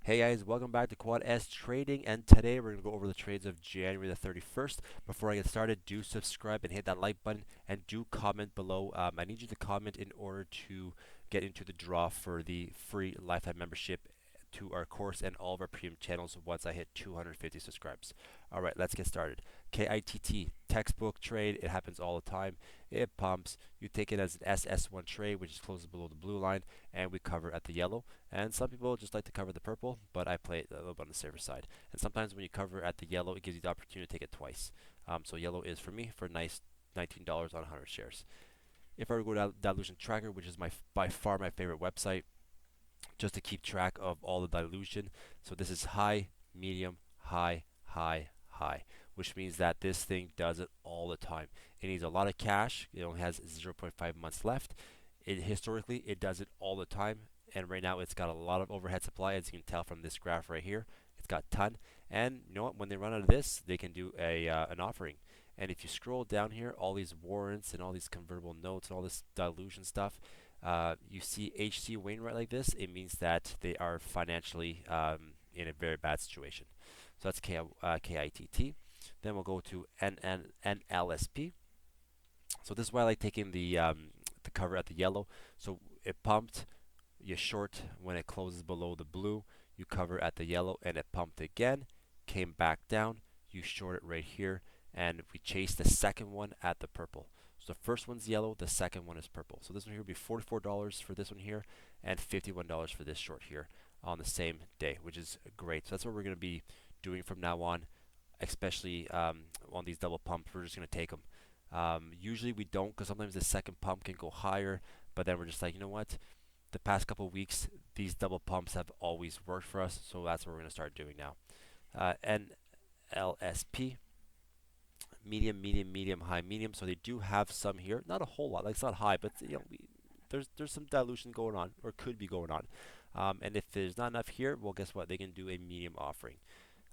Hey guys, welcome back to QuadS Trading, and today we're going to go over the trades of January the 31st. Before I get started, do subscribe and hit that like button, and do comment below. I need you to comment in order to get into the draw for the free lifetime membership to our course and all of our premium channels once I hit 250 subscribes. All right, let's get started. KITT, textbook trade. It happens all the time. It pumps. You take it as an SS1 trade, which is closes below the blue line, and we cover at the yellow. And some people just like to cover the purple, but I play it a little bit on the safer side. And sometimes when you cover at the yellow, it gives you the opportunity to take it twice. So yellow is for me for nice $19 on 100 shares. If I were to go to Dilution Tracker, which is by far my favorite website, just to keep track of all the dilution. So this is high, medium, high, high, high, which means that this thing does it all the time. It needs a lot of cash. It only has 0.5 months left. Historically, it does it all the time, and right now it's got a lot of overhead supply, as you can tell from this graph right here. It's got a ton, and you know what? When they run out of this, they can do an offering. And if you scroll down here, all these warrants and all these convertible notes and all this dilution stuff, you see HC Wainwright like this, it means that they are financially in a very bad situation. So that's KITT. Then we'll go to NLSP. So this is why I like taking the cover at the yellow. So it pumped, you short when it closes below the blue, you cover at the yellow, and it pumped again, came back down, you short it right here, and we chase the second one at the purple. So the first one's yellow, the second one is purple. So this one here will be $44 for this one here, and $51 for this short here on the same day, which is great. So that's what we're going to be doing from now on, especially on these double pumps. We're just going to take them. Usually we don't, because sometimes the second pump can go higher, but then we're just like, you know what? The past couple of weeks, these double pumps have always worked for us, so that's what we're going to start doing now. NLSP, medium, medium, medium, high, medium. So they do have some here, not a whole lot. Like it's not high, but there's some dilution going on, or could be going on. And if there's not enough here, well, guess what? They can do a medium offering.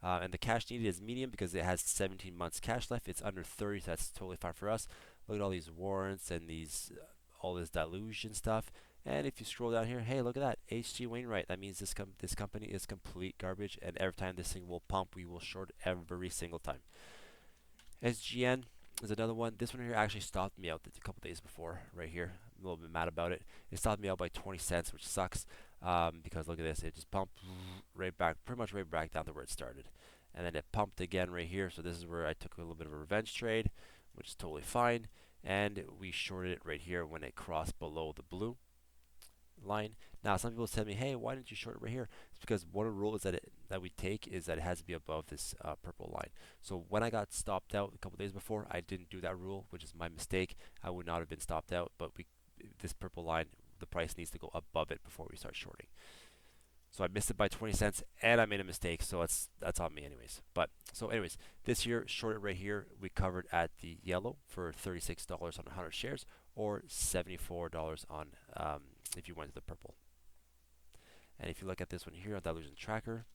And the cash needed is medium because it has 17 months cash left. It's under 30, so that's totally fine for us. Look at all these warrants and these all this dilution stuff. And if you scroll down here, hey, look at that, HG Wainwright. That means this company is complete garbage, and every time this thing will pump, we will short every single time. SGN is another one. This one here actually stopped me out a couple days before, right here. I'm a little bit mad about it. It stopped me out by 20 cents, which sucks because look at this. It just pumped right back, pretty much right back down to where it started. And then it pumped again right here. So this is where I took a little bit of a revenge trade, which is totally fine. And we shorted it right here when it crossed below the blue line. Now, some people tell me, hey, why didn't you short it right here? It's because one of the rules that we take is that it has to be above this purple line. So when I got stopped out a couple days before, I didn't do that rule, which is my mistake. I would not have been stopped out, but this purple line, the price needs to go above it before we start shorting. So I missed it by 20 cents, and I made a mistake, so that's on me anyways. But so anyways, this year shorted right here, we covered at the yellow for $36 on 100 shares, or $74 on if you went to the purple. And if you look at this one here on dilution tracker,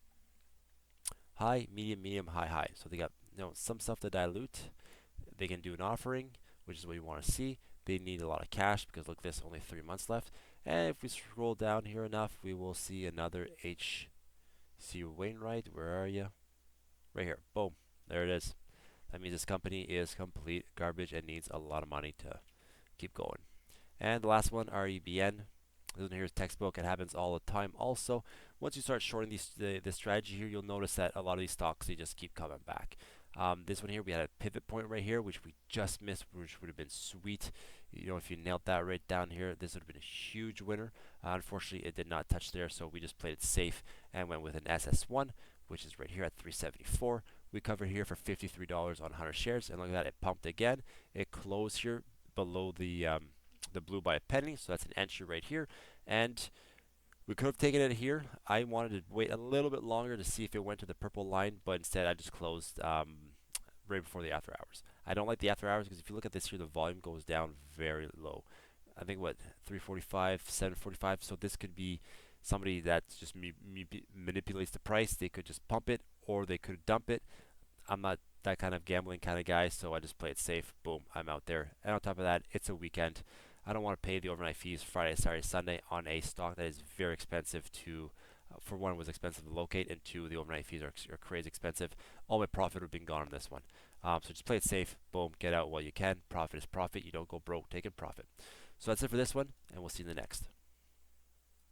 high, medium, medium, high, high. So they got some stuff to dilute. They can do an offering, which is what you want to see. They need a lot of cash because look, this only 3 months left. And if we scroll down here enough, we will see another HC Wainwright. Where are you? Right here. Boom. There it is. That means this company is complete garbage and needs a lot of money to keep going. And the last one, REBN. This one here is textbook. It happens all the time. Also, once you start shorting the strategy here, you'll notice that a lot of these stocks, they just keep coming back. This one here, we had a pivot point right here, which we just missed, which would have been sweet. If you nailed that right down here, this would have been a huge winner. Unfortunately, it did not touch there, so we just played it safe and went with an SS1, which is right here at 374. We covered here for $53 on 100 shares, and look at that, it pumped again. It closed here below the blue by a penny, so that's an entry right here. And we could have taken it here. I wanted to wait a little bit longer to see if it went to the purple line, but instead I just closed right before the after hours. I don't like the after hours because if you look at this here, the volume goes down very low. I think what 345, 745. So this could be somebody that just manipulates the price. They could just pump it or they could dump it. I'm not that kind of gambling kind of guy, so I just play it safe. Boom, I'm out there. And on top of that, it's a weekend. I don't want to pay the overnight fees Friday, Saturday, Sunday on a stock that is very expensive to For one, it was expensive to locate, and two, the overnight fees are crazy expensive. All my profit would have been gone on this one. So just play it safe. Boom, get out while you can. Profit is profit. You don't go broke taking profit. So that's it for this one, and we'll see you in the next.